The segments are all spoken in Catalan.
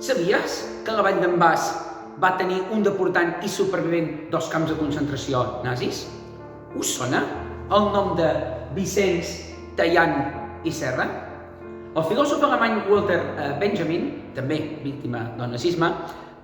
Sabies que la vall d'en Bas va tenir un deportant i supervivent dels camps de concentració nazis? Us sona el nom de Vicenç Tallant i Serra? El filòsof alemany Walter Benjamin, també víctima del nazisme,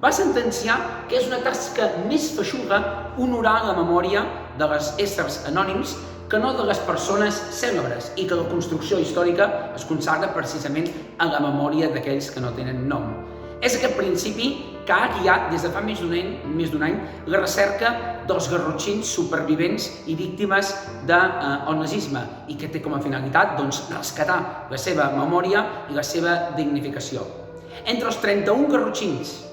va sentenciar que és una tasca més feixuga honorar la memòria dels éssers anònims que no de les persones cèlebres i que la construcció històrica es consagra precisament a la memòria d'aquells que no tenen nom. És aquest principi que ha guiat des de fa més d'un any la recerca dels garrotxins supervivents i víctimes del nazisme i que té com a finalitat rescatar la seva memòria i la seva dignificació. Entre els 31 garrotxins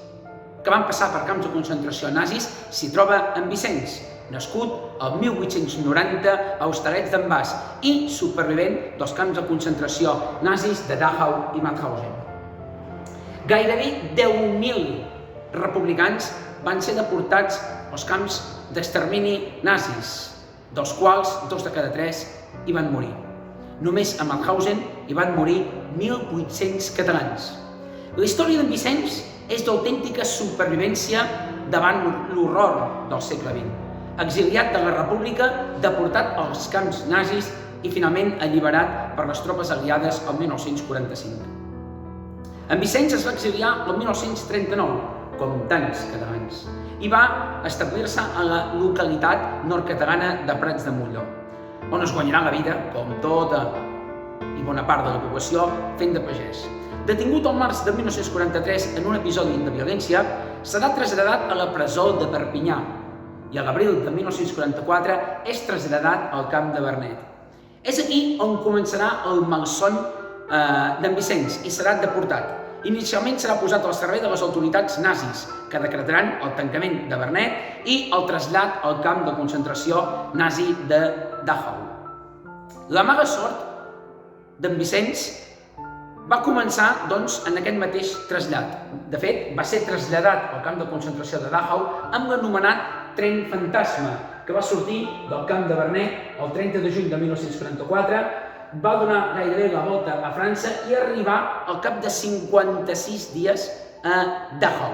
que van passar per camps de concentració nazis s'hi troba en Vicenç, nascut el 1890 a Hostalets d'en Bas i supervivent dels camps de concentració nazis de Dachau i Mauthausen. Gairebé 10.000 republicans van ser deportats als camps d'extermini nazis, dels quals 2 de cada 3 hi van morir. Només a Mauthausen hi van morir 1.800 catalans. La història d'en Vicenç és d'autèntica supervivència davant l'horror del segle XX. Exiliat de la República, deportat als camps nazis i finalment alliberat per les tropes aliades el 1945. En Vicenç es va exiliar el 1939, com tants catalans, i va establir-se a la localitat nord-catalana de Prats de Molló, on es guanyarà la vida, com tota i bona part de la població, fent de pagès. Detingut el març de 1943 en un episodi de violència, serà traslladat a la presó de Perpinyà i a l'abril de 1944 és traslladat al camp de Vernet. És aquí on començarà el malson d'en Vicenç i serà deportat. Inicialment serà posat al servei de les autoritats nazis, que decretaran el tancament de Vernet i el trasllat al camp de concentració nazi de Dachau. La mala sort d'en Vicenç va començar, doncs, en aquest mateix trasllat. De fet, va ser traslladat al camp de concentració de Dachau amb l'anomenat tren fantasma, que va sortir del camp de Vernet el 30 de juny de 1944, va donar gairebé la volta a França i arribar al cap de 56 dies a Dachau,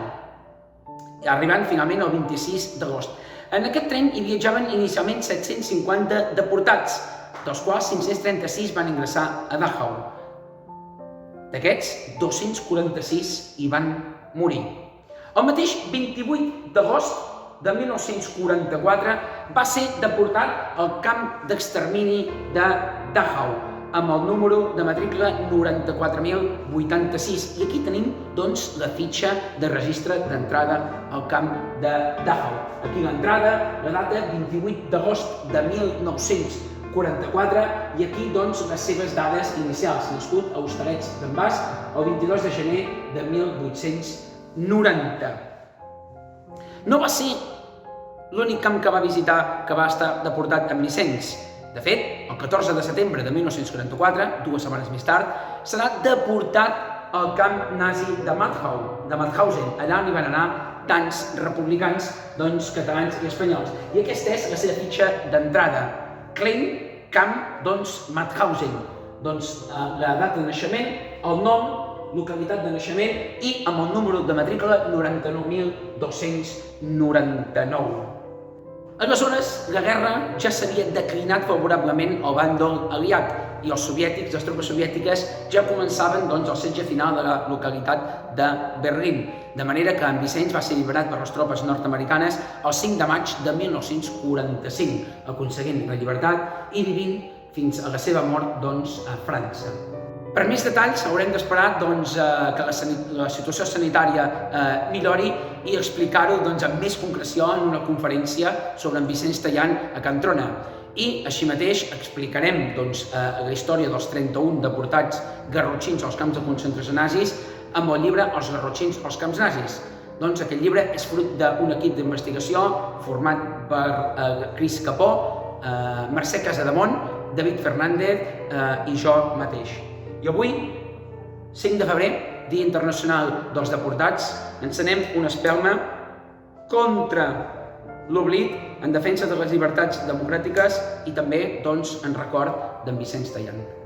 arribant finalment el 26 d'agost. En aquest tren hi viatjaven inicialment 750 deportats, dels quals 536 van ingressar a Dachau. D'aquests, 246 hi van morir. El mateix 28 d'agost de 1944 va ser deportat al camp d'extermini de Dachau, amb el número de matrícula 94.086. I aquí tenim, doncs, la fitxa de registre d'entrada al camp de Dachau. Aquí l'entrada, la data 28 d'agost de 1944, i aquí, doncs, les seves dades inicials. Nascut a Hostalets d'en Bas el 22 de gener de 1890. No va ser l'únic camp que va visitar que va estar deportat en Vicenç. De fet, el 14 de setembre de 1944, 2 setmanes més tard, serà deportat al camp nazi de Mauthausen, allà on hi van anar tants republicans, catalans i espanyols. I aquesta és la seva fitxa d'entrada. Klein Camp, Mauthausen. La data de naixement, el nom, localitat de naixement i amb el número de matrícula 99.299. Aleshores, la guerra ja s'havia declinat favorablement al bàndol aliat i els soviètics, les tropes soviètiques, ja començaven el setge final de la localitat de Berlín, de manera que en Vicenç va ser alliberat per les tropes nord-americanes el 5 de maig de 1945, aconseguint la llibertat i vivint fins a la seva mort a França. Per més detalls haurem d'esperar que la situació sanitària millori i explicar-ho amb més concreció en una conferència sobre en Vicenç Tallant a Can Trona. I així mateix explicarem la història dels 31 deportats garrotxins als camps de concentració nazis amb el llibre Els garrotxins als camps nazis. Aquest llibre és fruit d'un equip d'investigació format per Cris Capó, Mercè Casademont, David Fernández i jo mateix. I avui, 5 de febrer, Dia Internacional dels Deportats, encenem una espelma contra l'oblit en defensa de les llibertats democràtiques i també en record d'en Vicenç Tallant.